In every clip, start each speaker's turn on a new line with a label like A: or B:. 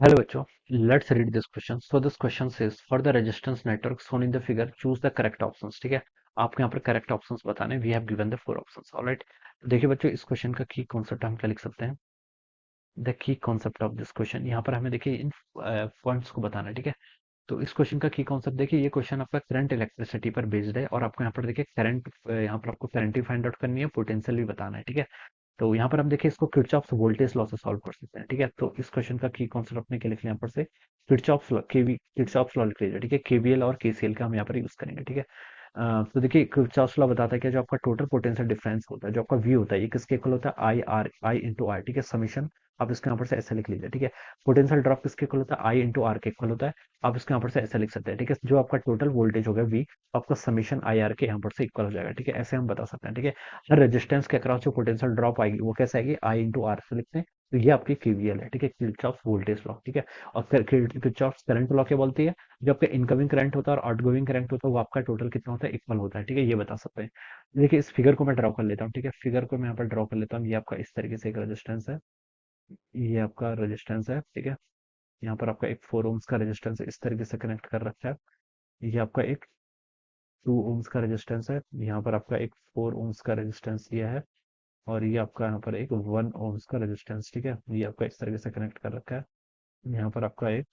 A: Hello बच्चों, let's read this question. So this question says for the resistance network shown in the figure choose the correct options. ठीक है, आपको यहाँ पर correct options बताने we have given the four options. All right, तो देखिए बच्चों इस क्वेश्चन का की कॉन्सेप्ट हम क्या लिख सकते हैं. The key concept of this question, यहाँ पर हमें देखिए इन पॉइंट्स को बताना है. ठीक है, तो इस क्वेश्चन का की कॉन्सेप्ट देखिए, ये क्वेश्चन आपका करंट इलेक्ट्रिसिटी पर बेस्ड है और आपको यहाँ पर देखिए करंट, यहाँ पर आपको करंट ही फाइंड आउट करनी है, पोटेंशियल भी बताना है. ठीक है, तो यहाँ पर हम देखिए इसको किरचॉफ्स वोल्टेज लॉ से सॉल्व कर सकते हैं. ठीक है, तो इस क्वेश्चन का की कॉन्सेप्ट अपने के लिख लिया यहाँ पर से किरचॉफ्स लॉ लिख लीजिए. ठीक है, केवीएल और केसीएल का हम यहाँ पर यूज करेंगे. ठीक है, तो देखिए किरचॉफ्स लॉ बताता है कि जो आपका टोटल पोटेंशियल डिफरेंस होता है, जो आपका वी होता है, ये किसके इक्वल होता है, आई इंटू आर. ठीक है, समीशन आप इसके यहाँ पर से ऐसे लिख लीजिए. ठीक है, पोटेंशियल ड्रॉप किसके इक्वल होता है, आई इंटू आर के इक्वल होता है. आप इसके यहाँ पर से ऐसे लिख सकते हैं. ठीक है, जो आपका टोटल वोल्टेज होगा वी, आपका समीशन आई आर के यहाँ पर से इक्वल हो जाएगा. ठीक है, ऐसे हम बता सकते हैं. ठीक है, हर रेजिस्टेंस के अक्रॉस जो पोटेंशियल ड्रॉप आएगी वो कैसे आएगी, आई इंटू आर से लिखते हैं. तो ये आपकी केवीएल है. ठीक है, किरचॉफ वोल्टेज लॉ. ठीक है, और फिर किरचॉफ करंट लॉ क्या बोलती है, जो आपका इनकमिंग करंट होता है और आउटगोइंग करंट होता है वो आपका टोटल कितना होता है, इक्वल होता है. ठीक है, ये बता सकते हैं. देखिए इस फिगर को मैं ड्रॉ कर लेता हूँ. ठीक है, फिगर को मैं यहाँ पर ड्रॉ कर लेता हूँ. ये आपका इस तरीके से एक रेजिस्टेंस है, ये आपका रेजिस्टेंस है. ठीक है, यहाँ पर आपका एक 4 ओम्स का रेजिस्टेंस इस तरीके से कनेक्ट कर रखा है. ये आपका एक 2 ओम्स का रेजिस्टेंस है, यहाँ पर आपका एक 4 ओम्स का रेजिस्टेंस ये है, और ये आपका यहाँ पर एक 1 ओम्स का रेजिस्टेंस. ठीक है, ये आपका इस तरीके से कनेक्ट कर रखा है. यहाँ पर आपका एक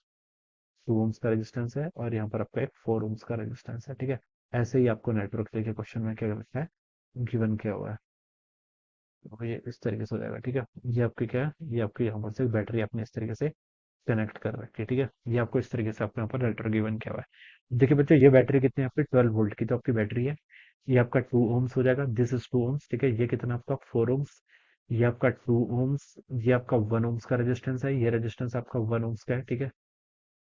A: 2 ओम्स का रेजिस्टेंस है और यहाँ पर आपका एक 4 ओम्स का रेजिस्टेंस है. ठीक है, ऐसे ही आपको नेटवर्क देखिए क्वेश्चन में क्या रखा है, गिवन किया हुआ है. तो ये इस तरीके से हो जाएगा. ठीक है, ये आपकी क्या है, ये आपकी यहाँ पर से बैटरी आपने इस तरीके से कनेक्ट कर रखी है. ठीक है, ये आपको इस तरीके से आपको यहाँ पर नेटवर्क गिवन किया हुआ है. देखिए बच्चों ये बैटरी कितनी है आपकी, 12 वोल्ट की तो आपकी बैटरी है. ये आपका 2 ओम्स हो जाएगा, दिस इज 2 ओम्स. ठीक है, ये कितना आपका 4 ओम्स. ये आपका 2 ओम्स, ये आपका 1 ओम्स का रेजिस्टेंस है, ये रेजिस्टेंस आपका 1 ओम्स का है. ठीक है,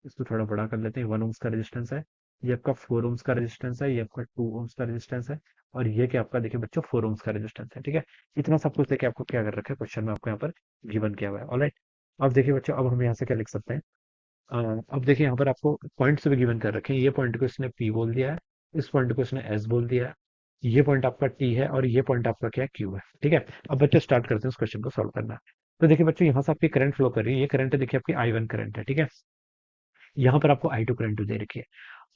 A: इसको थोड़ा बड़ा कर लेते हैं, 1 ओम्स का रेजिस्टेंस है. ये आपका 4 ओम्स का रेजिस्टेंस है, ये आपका 2 ओम्स का रेजिस्टेंस है, और ये क्या आपका देखिए बच्चों 4 ओम्स का रेजिस्टेंस है. ठीक है, इतना सब कुछ देखिए आपको क्या कर रखा है क्वेश्चन में, आपको यहाँ पर गिवन किया हुआ है. ऑलराइट, अब देखिए बच्चों, अब हम यहाँ से क्या लिख सकते हैं. अब देखिए यहाँ पर आपको पॉइंट्स भी गिवन कर रखे हैं. ये पॉइंट को इसने पी बोल दिया है, इस पॉइंट को इसने एस बोल दिया है, ये पॉइंट आपका टी है और ये पॉइंट आपका क्या है, क्यू है. ठीक है, अब बच्चों स्टार्ट करते हैं इस क्वेश्चन को सॉल्व करना. तो देखिए बच्चों यहाँ से आपकी करंट फ्लो कर रही है, ये करंट है देखिए आपकी आई वन करंट है. ठीक है, यहाँ पर आपको आई टू करंट दे रखी है.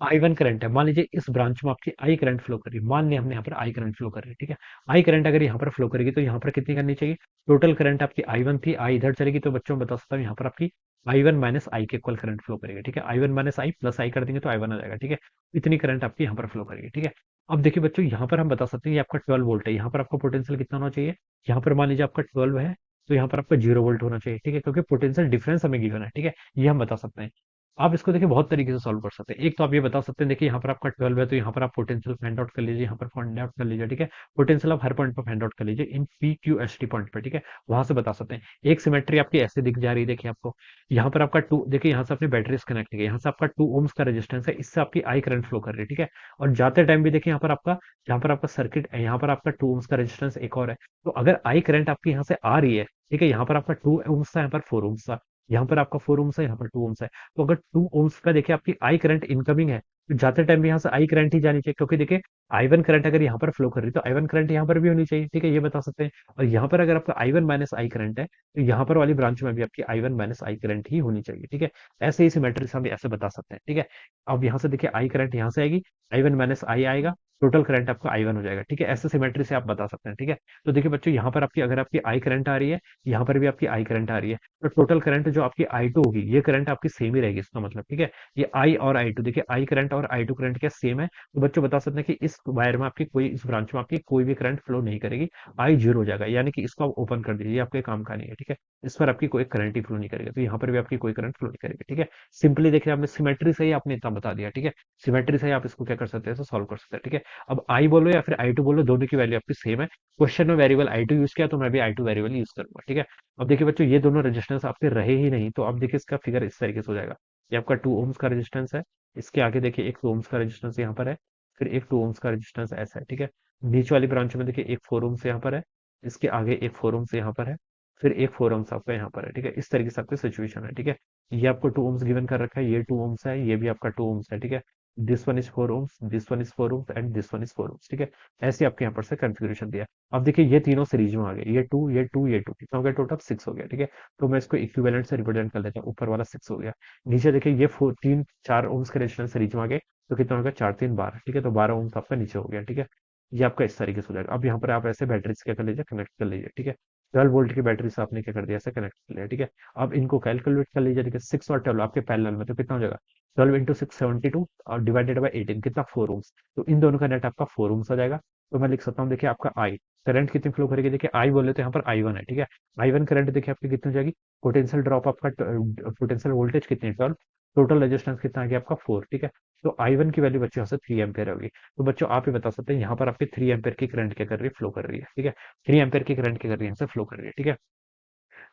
A: आई वन करंट है, मान लीजिए इस ब्रांच में आपकी आई करंट फ्लो कर रही है, मान लिया हमने यहाँ पर आई करंट फ्लो कर रही है. ठीक है, आई करंट अगर यहाँ पर फ्लो करेगी तो यहाँ पर कितनी करनी चाहिए, टोटल करंट आपकी आई वन थी, आई इधर चलेगी तो बच्चों बता सकता हूँ यहाँ पर आपकी आई वन माइनस आई के इक्वल करंट फ्लो करेगी. ठीक है, I one minus I plus I कर देंगे तो आई वन आ जाएगा. ठीक है, इतनी करंट आपकी यहाँ पर फ्लो करेगी. ठीक है, अब देखिए बच्चों यहाँ पर हम बता सकते हैं ये आपका 12 वोल्ट है, यहाँ पर आपका पोटेंशियल कितना होना चाहिए, यहाँ पर मान लीजिए आपका 12 है तो यहाँ पर आपका 0 वोल्ट होना चाहिए. ठीक है, क्योंकि पोटेंशियल डिफरेंस हमें गिवन है. ठीक है, ये हम बता सकते हैं. आप इसको देखिए बहुत तरीके से सॉल्व कर सकते हैं. एक तो आप ये बता सकते हैं, देखिए यहाँ पर आपका 12 है तो यहाँ पर आप पोटेंशियल फाइंड आउट कर लीजिए, यहाँ पर फाइंड आउट कर लीजिए. ठीक है, पोटेंशियल आप हर पॉइंट पर फाइंड आउट कर लीजिए in P Q S T point पर. ठीक है, वहां से बता सकते हैं. एक सिमेट्री आपकी ऐसे दिख जा रही है, देखिए आपको यहाँ पर आपका टू, देखिए यहाँ से अपनी बैटरी कनेक्ट है, यहाँ से आपका 2 ओम्स का रेजिस्टेंस है, इससे आपकी आई करंट फ्लो कर रही है. ठीक है, और जाते टाइम भी देखिए यहाँ पर आपका सर्किट है, यहाँ पर आपका 2 ओम्स का रेजिस्टेंस एक और है. तो अगर आई करंट आपकी यहाँ से आ रही है, ठीक है, यहाँ पर आपका 2 ओम्स था, यहाँ पर 4 ओम्स था, यहाँ पर आपका 4 ओम्स है, यहाँ पर 2 ओम्स है. तो अगर 2 ओम्स का देखिए आपकी आई करंट इनकमिंग है, तो जाते टाइम भी यहाँ से आई करंट ही जानी चाहिए, क्योंकि देखिए आई वन करंट अगर यहाँ पर फ्लो कर रही है तो आई वन करंट यहाँ पर भी होनी चाहिए. ठीक है, ये बता सकते हैं. और यहाँ पर अगर आपका I one minus I current है तो यहाँ पर वाली ब्रांच में भी आपकी I one minus I current ही होनी चाहिए. ठीक है, ऐसे ही सिमेट्री से हम ऐसे बता सकते हैं. ठीक है, अब यहाँ से देखिए आई करंट यहाँ से आएगी, आई वन माइनस आई आएगा, टोटल करंट आपका आई वन हो जाएगा. ठीक है, ऐसे सिमेट्री से आप बता सकते हैं. ठीक है, तो देखिए बच्चों यहाँ पर आपकी अगर आपकी आई करंट आ रही है, यहाँ पर भी आपकी आई करंट आ रही है, तो टोटल करंट जो आपकी आई टू होगी, ये करंट आपकी सेम ही रहेगी इसका मतलब. ठीक है, ये आई और आई टू, देखिए आई करंट और आई टू करंट क्या सेम है, तो बच्चों बता सकते हैं कि इस वायर में आपकी कोई, इस ब्रांच में आपकी कोई भी करंट फ्लो नहीं करेगी, आई जीरो हो जाएगा, यानी कि इसको आप ओपन कर दीजिए, ये आपके काम का नहीं है. ठीक है, इस पर आपकी कोई करंट ही फ्लो नहीं करेगा, तो यहाँ पर भी आपकी कोई करंट फ्लो नहीं करेगी. ठीक है, सिंपली देखिए आपने सिमेट्री से ही आपने इतना बता दिया. ठीक है, सिमेट्री से ही आप इसको क्या कर सकते हैं, सॉल्व कर सकते हैं. ठीक है, अब आई बोलो या फिर आई टू बोलो, दोनों की वैल्यू आपकी सेम है. क्वेश्चन में वेरिएबल आई टू यूज किया तो मैं भी आई टू वेरिएबल यूज करूंगा. ठीक है, अब देखिए बच्चों ये दोनों रेजिस्टेंस आपके रहे ही नहीं, तो अब देखिए इसका फिगर इस तरीके से हो जाएगा. ये आपका 2 ओम्स का रेजिस्टेंस है, इसके आगे देखिए एक 2 ओम्स का रेजिस्टेंस यहाँ पर है, फिर एक 2 ओम्स का रेजिस्टेंस ऐसा है. ठीक है, बीच वाली ब्रांच में देखिए एक 4 ओम्स यहाँ पर है, इसके आगे एक 4 ओम्स यहाँ पर है, फिर एक 4 ओम्स आपका यहाँ पर है. ठीक है, इस तरीके से आपकी सिचुएशन है. ठीक है, ये आपको 2 ओम्स गिवन कर रखा है, ये 2 ओम्स है, ये भी आपका 2 ओम्स है. ठीक है, this one is 4 ohms, this one is 4 ohms and this one is 4 ohms, ठीक है। ऐसे आपके यहाँ पर से कॉन्फ़िगरेशन दिया। अब देखिए ये तीनों सीरीज में आ गए, ये टू ये टू ये टू, कितना हो गया टोटल 6 हो गया, ठीक है। तो मैं इसको इक्विवेलेंट से रिप्रेजेंट कर लेता हूँ, ऊपर वाला 6 हो गया। नीचे देखिए ये 4 के रेजिस्टेंस सीरीज में आ गए, तो कितना हो गया 4 3 12, ठीक है। तो 12 ohms आपका नीचे हो गया, ठीक है। ये आपका इस तरीके से हो जाएगा। अब यहाँ पर आप ऐसे बैटरीज क्या कर लीजिए, कनेक्ट कर लीजिए, ठीक है। 12 वोल्ट की बैटरी से आपने क्या कर दिया, ऐसे कनेक्ट कर लिया, ठीक है। अब इनको कैलकुलेट कर लीजिए, देखिए 6 और 12 आपके पैरेलल में, तो कितना हो जाएगा 12 × 6 72 और डिवाइडेड बाई 18, कितना 4 ohms। तो इन दोनों का नेट आपका 4 ohms आ जाएगा। तो मैं लिख सकता हूँ, देखिए आपका आई करंट कितनी फ्लो करेगी, देखिए आई बोले तो यहाँ पर I1 है, ठीक है। I1 करंट देखिए आपकी कितनी हो जाएगी, पोटेंशियल ड्रॉप आपका, पोटेंशियल वोल्टेज कितनी 12, टोटल रेजिस्टेंस कितना आ गया आपका 4, ठीक है। तो I1 की वैल्यू बच्चों यहाँ से 3 एम्पियर होगी। तो बच्चों आप ही बता सकते हैं यहाँ पर आपकी 3 एम्पियर की करंट क्या कर रही है, फ्लो कर रही है, ठीक है। 3 एम्पियर की करंट क्या कर रही है, यहाँ से फ्लो कर रही है, ठीक है।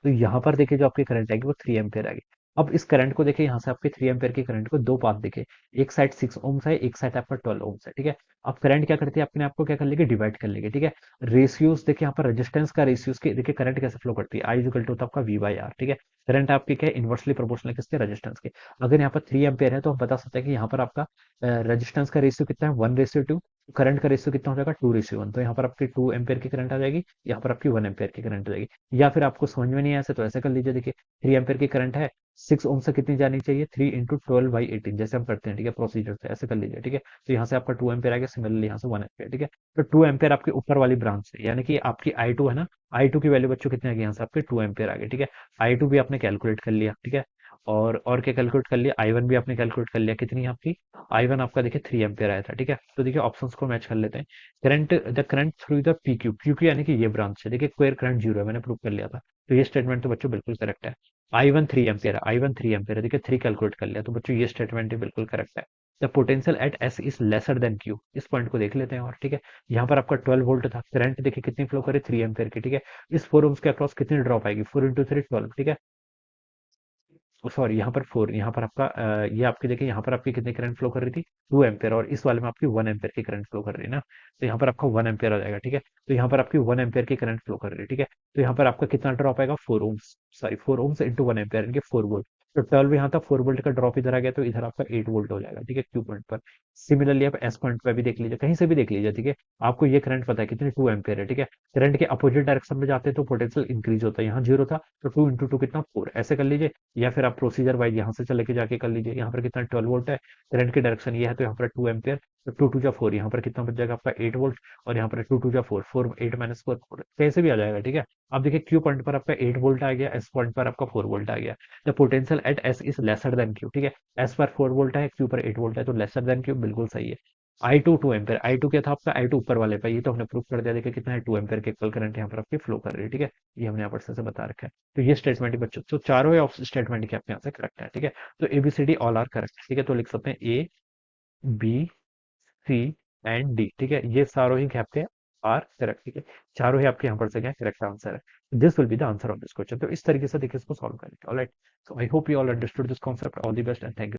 A: तो यहाँ पर देखिए जो आपकी करंट आएगी वो 3 एम्पियर आएगी। अब इस करंट को देखिए, यहाँ से आपके 3 एम्पियर की करंट को दो पाथ देखे, एक साइड 6 ohms है, एक साइड आपका 12 ohms है, ठीक है। अब करंट क्या करती है, अपने आप को क्या कर लेगी, डिवाइड कर लेगी, ठीक है। रेशियोज देखिए यहाँ पर रेजिस्टेंस का रेशियोज के देखिए करंट कैसे फ्लो करती है, आई इक्वल टू आपका V/R, ठीक है। करंट आपकी क्या है, इनवर्सली प्रोपोर्शनल किसके, रेजिस्टेंस के। अगर यहाँ पर 3 एम्पियर है तो हम बता सकते हैं कि यहाँ पर आपका रेजिस्टेंस का रेशियो कितना है, 1:2, करंट का रेशियो कितना हो जाएगा, 2:1। तो यहाँ पर आपकी 2 एम्पियर की करंट आ जाएगी, यहाँ पर आपकी 1 एम्पियर की करंट आ जाएगी। या फिर आपको समझ में नहीं आया ऐसे तो ऐसे कर लीजिए, देखिए 3 एम्पियर की करंट है, 6 ओम से कितनी जानी चाहिए, 3 × 12/18, जैसे हम करते हैं, ठीक है, प्रोसीजर से ऐसे कर लीजिए, ठीक है। तो यहाँ से आपका 2 एम्पियर आ गया, सिमिलरली यहाँ से 1 एम्पियर, ठीक है। तो 2 एम्पियर आपके ऊपर वाली ब्रांच से, यानी कि आपकी I2 है ना, I2 की वैल्यू बच्चों कितने आ गई, यहाँ से आपके 2 एम्पियर आ गए, ठीक है। I2 भी आपने कैलकुलेट कर लिया, ठीक है। और क्या कैलकुलेट कर लिया, I1 भी आपने कैलकुलेट कर लिया, कितनी है आपकी, I1 आपका देखिए 3 एम्पियर आया था, ठीक है। तो देखिए ऑप्शंस को मैच कर लेते हैं। Current, the current through the PQ यानी कि ये ब्रांच है, देखिए स्क्वायर करंट 0 है, मैंने प्रूव कर लिया था। तो ये स्टेटमेंट तो बच्चों बिल्कुल करेक्ट है। I1 3 एम्पियर है, I1 3 एम्पियर है, देखिए 3 कैलकुलेट कर लिया, तो बच्चों ये स्टेटमेंट भी बिल्कुल करेक्ट है। The potential at S is lesser than Q, इस पॉइंट को देख लेते हैं और, ठीक है। यहाँ पर आपका 12 वोल्ट था, करंट देखिए कितनी फ्लो करे, 3 एम्पियर की, ठीक है। इस 4 ohms के अक्रॉस कितनी ड्रॉप आएगी, 4 × 3 12, ठीक है। सॉरी यहाँ पर 4, यहाँ पर आपका ये आपकी देखिए यहाँ पर आपकी कितनी करंट फ्लो कर रही थी, 2 एम्पियर, और इस वाले में आपकी 1 एम्पियर की करंट फ्लो कर रही है ना। तो यहाँ पर आपका 1 एम्पियर आ जाएगा, ठीक है। तो यहाँ पर आपकी 1 एम्पियर की करंट फ्लो कर रही है, ठीक है। तो यहाँ पर आपका कितना ड्रॉप आएगा, 4 ohms, sorry 4 ohms into 1 ampere, इनके 4 वोल्ट। तो 12 यहाँ था, 4 वोल्ट का ड्रॉप इधर आ गया, तो इधर आपका 8 वोल्ट हो जाएगा, ठीक है, Q पॉइंट पर। सिमिलरली आप S पॉइंट पर भी देख लीजिए, कहीं से भी देख लीजिए, ठीक है। आपको ये करंट पता है कितनी, 2 एम्पियर है, ठीक है। करंट के अपोजिट डायरेक्शन में जाते हैं तो पोटेंशियल इंक्रीज होता है, यहाँ 0 था, तो 2 × 2 कितना 4, ऐसे कर लीजिए। या फिर आप प्रोसीजर वाइज यहाँ से चले के जाके कर लीजिए, यहाँ पर कितना 12 वोल्ट है, करंट की डायरेक्शन ये है, तो यहाँ पर 2 एम्पियर, तो 2 × 2 = 4, यहाँ पर कितना बच जाएगा आपका 8 वोल्ट, और यहाँ पर 2 × 2 = 4, 4 8 - 4 4, कैसे भी आ जाएगा, ठीक है। अब देखिए Q पॉइंट पर आपका 8 वोल्ट आ गया, S पॉइंट पर आपका 4 वोल्ट आ गया। The potential at S is lesser than Q, ठीक है। S पर 4 वोल्ट है, Q पर 8 वोल्ट है, तो लेसर देन Q बिल्कुल सही है। I2 2 एम्पियर, I2 क्या था आपका, I2 ऊपर वाले पे, ये तो हमने प्रूव कर दिया, देखिए कितना है, 2 एम्पियर के इक्वल करंट यहाँ पर आपकी फ्लो कर रही है, ठीक है। ये हमने यहाँ पर से बता रखा है। तो ये स्टेटमेंट ही बच्चों, तो चारों ही स्टेटमेंट के आपके यहाँ से करेक्ट है, ठीक है। तो ABCD ऑल आर करेक्ट, ठीक है। तो लिख सकते हैं A B C and D, ठीक है। ये सारों ही आपके आर करेक्ट, ठीक है। चारों ही आपके यहाँ पर से क्या करेक्ट आंसर है। This will be the answer of this question. तो इस तरीके से देखिए इसको सॉल्व करेंगे, alright. So I hope you all understood this concept, all the best and thank you.